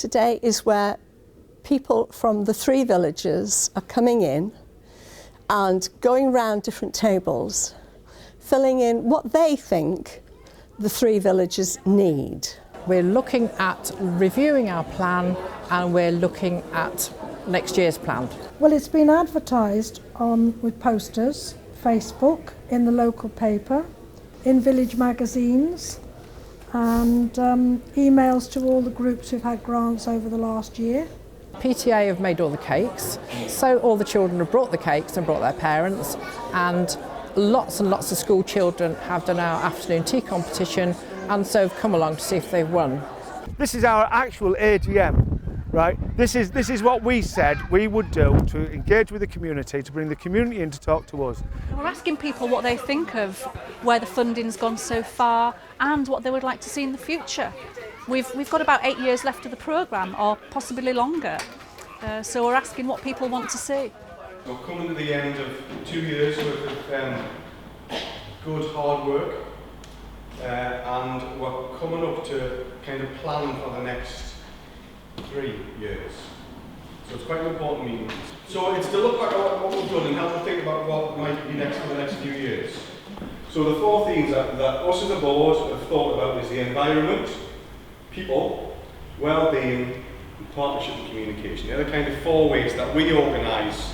today is where people from the 3 villages are coming in and going round different tables, filling in what they think the 3 villages need. We're looking at reviewing our plan, and we're looking at next year's plan. Well, it's been advertised with posters, Facebook, in the local paper, in village magazines, and emails to all the groups who've had grants over the last year. PTA have made all the cakes, so all the children have brought the cakes and brought their parents, and lots of school children have done our afternoon tea competition, and so have come along to see if they've won. This is our actual AGM, right? This is what we said we would do to engage with the community, to bring the community in to talk to us. We're asking people what they think of where the funding's gone so far and what they would like to see in the future. We've got about 8 years left of the programme, or possibly longer, so we're asking what people want to see. We're coming to the end of 2 years worth of good hard work, and we're coming up to kind of plan for the next 3 years. So it's quite an important meeting. So it's to look back at what we've done and help us think about what might be next for the next few years. So the 4 themes that us as a board have thought about is the environment, people, well-being, and partnership and communication. They're the kind of 4 ways that we organise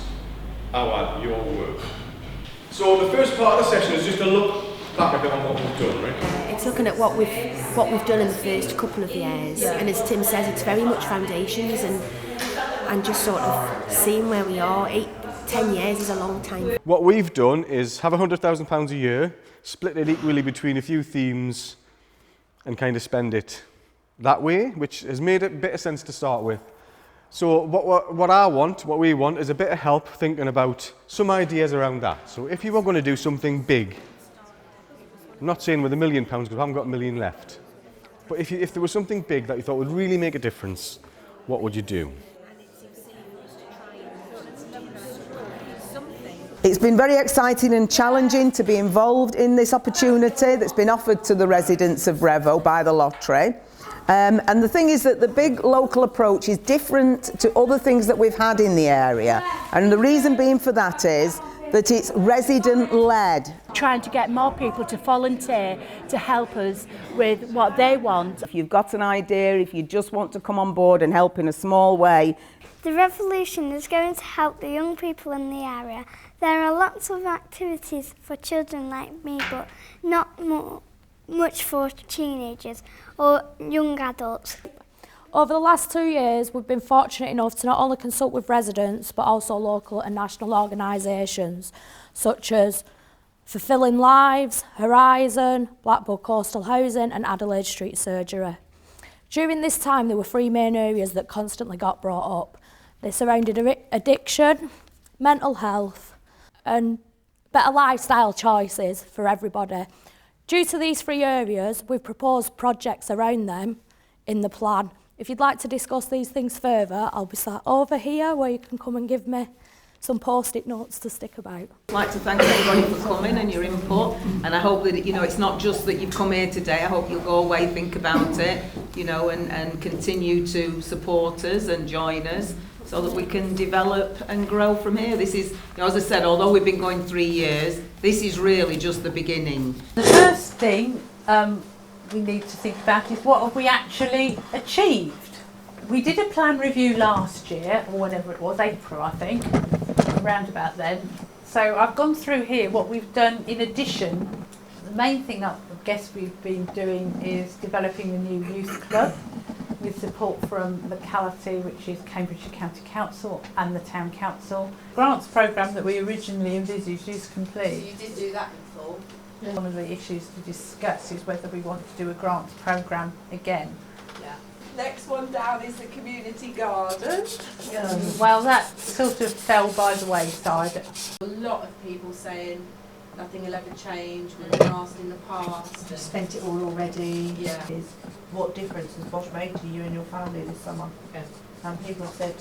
your work. So the first part of the session is just to look back a bit on what we've done, right? It's looking at what we've done in the first couple of years, and as Tim says, it's very much foundations and just sort of seeing where we are. 10 years is a long time. What we've done is have £100,000 a year, split it equally between a few themes, and kind of spend it that way, which has made a bit of sense to start with. So what we want is a bit of help thinking about some ideas around that. So if you were going to do something big, I'm not saying with £1 million because I haven't got £1 million left, but if there was something big that you thought would really make a difference, what would you do? It's been very exciting and challenging to be involved in this opportunity that's been offered to the residents of Revo by the lottery. And the thing is that the big local approach is different to other things that we've had in the area. And the reason being for that is that it's resident-led. Trying to get more people to volunteer to help us with what they want. If you've got an idea, if you just want to come on board and help in a small way. The revolution is going to help the young people in the area. There are lots of activities for children like me, but not much for teenagers or young adults. Over the last 2 years, we've been fortunate enough to not only consult with residents, but also local and national organisations, such as Fulfilling Lives, Horizon, Blackpool Coastal Housing and Adelaide Street Surgery. During this time, there were 3 main areas that constantly got brought up. They surrounded addiction, mental health and better lifestyle choices for everybody. Due to these 3 areas, we've proposed projects around them in the plan. If you'd like to discuss these things further, I'll be sat over here where you can come and give me some post-it notes to stick about. I'd like to thank everybody for coming and your input, and I hope that it's not just that you've come here today. I hope you'll go away, think about it, and continue to support us and join us so that we can develop and grow from here. This is, as I said, although we've been going 3 years, this is really just the beginning. The first thing we need to think about is what have we actually achieved. We did a plan review last year, or whenever it was, April I think, around about then. So I've gone through here what we've done in addition. The main thing that I guess we've been doing is developing a new youth club with support from locality, which is Cambridgeshire County Council and the Town Council. Grants programme that we originally envisaged is complete. So you did do that in full? One of the issues to discuss is whether we want to do a grants programme again. Yeah. Next one down is the community garden. Well, that sort of fell by the wayside. A lot of people saying nothing will ever change, we've been asked in the past. Just spent it all already. Yeah. What difference has Bosch made to you and your family this summer? Yeah. And people said,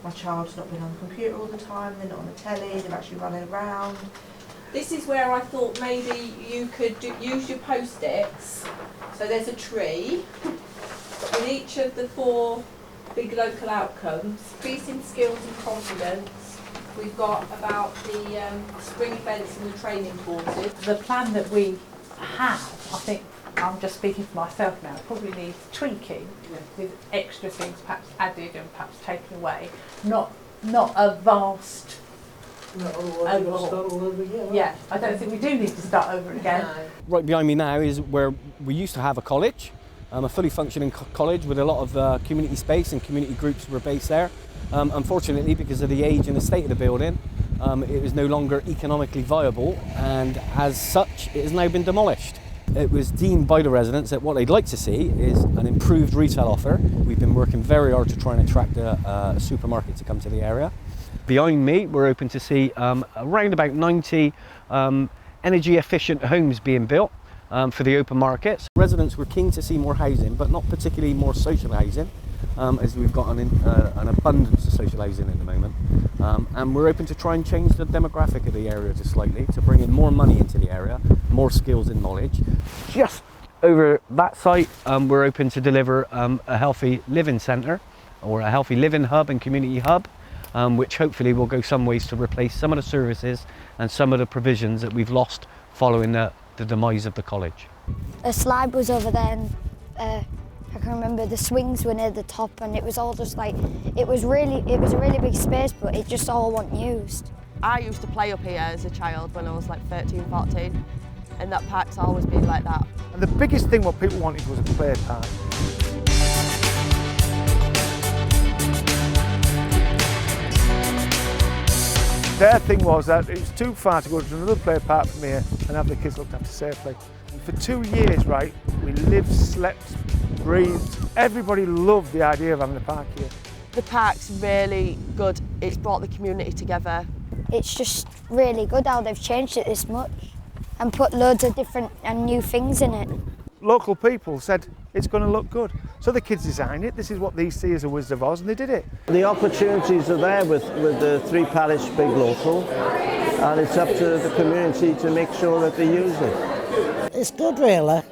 my child's not been on the computer all the time, they're not on the telly, they're actually running around. This is where I thought maybe you could use your post-its. So there's a tree, with each of the 4 big local outcomes, increasing skills and confidence. We've got about the spring events and the training courses. The plan that we have, I think, I'm just speaking for myself now, probably needs tweaking with extra things perhaps added and perhaps taken away. Not a vast overhaul. Yeah, I don't think we do need to start over again. No. Right behind me now is where we used to have a college, a fully functioning college with a lot of community space, and community groups were based there. Unfortunately, because of the age and the state of the building, it was no longer economically viable, and as such it has now been demolished. It was deemed by the residents that what they'd like to see is an improved retail offer. We've been working very hard to try and attract a supermarket to come to the area. Behind me, we're hoping to see around about 90 energy efficient homes being built for the open markets. Residents were keen to see more housing, but not particularly more social housing, as we've got an abundance of social housing at the moment. And we're hoping to try and change the demographic of the area just slightly, to bring in more money into the area, more skills and knowledge. Just over that site, we're hoping to deliver a healthy living centre, or a healthy living hub and community hub, which hopefully will go some ways to replace some of the services and some of the provisions that we've lost following the demise of the college. A slide was over there, and I can remember the swings were near the top, and it was all just like, it was a really big space, but it just all wasn't used. I used to play up here as a child when I was like 13, 14, and that park's always been like that. And the biggest thing what people wanted was a play park. Their thing was that it was too far to go to another play park from here and have the kids looked after safely. And for 2 years, right, we lived, slept, breathed. Everybody loved the idea of having a park here. The park's really good. It's brought the community together. It's just really good how they've changed it this much and put loads of different and new things in it. Local people said it's going to look good. So the kids designed it. This is what they see as a Wizard of Oz, and they did it. The opportunities are there with the 3 parish big local, and it's up to the community to make sure that they use it. It's good really,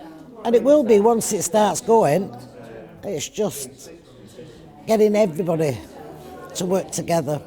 and it will be once it starts going. It's just getting everybody to work together.